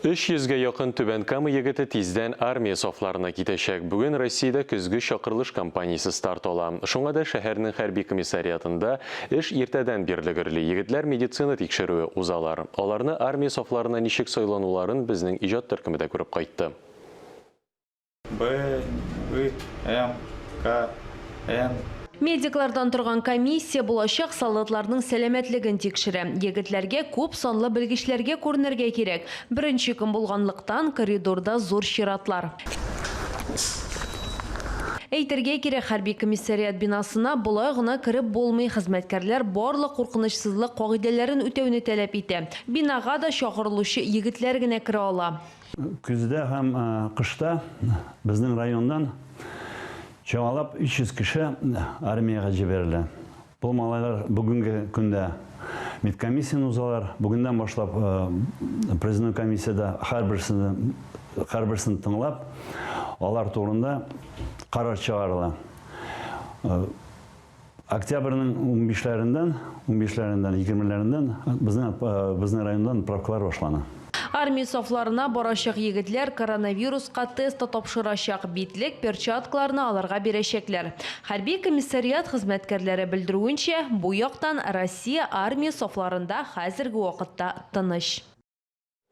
300-ге якын Түбән Кама егеті тизден армия софларына китәчәк. Бүген Россиядә көзгү чакырылыш компаниясы старт ала. Шуңа да шәһәрнең хәрби комиссариатында эш иртәдән бирлегерли. Егетләр медицина тикшерүе узалар. Аларны армия софларына ничек сайлануларын безнең иҗат төркемендә күреп кайтты. Медиклардан тұрған комиссия болашақ солдатларның сәлемәтлеген текшірі. Егетләргә күп санлы белгечләргә күренергә кирәк. Беренче көн булганлыктан коридорда зур чиратлар. Әйтергә кирәк, хәрби комиссариат бинасына болай гына кіріп булмый, хезмәткәрләр барлык куркынычсызлык кагыйдәләрен үтәүне таләп итә. Бинага да чакырылучы егетләр генә керә ала. Көздә һәм кышта безнең райондан чамалап 300 кеше армияга җибәрелә. Бу малайлар бүгенге көндә медкомиссияны узалар. Бүгеннән башлап президент комиссияда һәрберсен тыңлап, алар турында карар чыгарыла. Октябрьнең 15-ләрендән, 20-ләрендән безнең райондан правкалар башлана. Армия софларына барачак егетләр коронавируска тест тапшырачак, битлек, перчаткаларны аларга бирәчәкләр. Хәрби комиссариат хезмәткәрләре белдерүенчә, бу яктан Россия армия софларында хәзерге вакытта тыныч.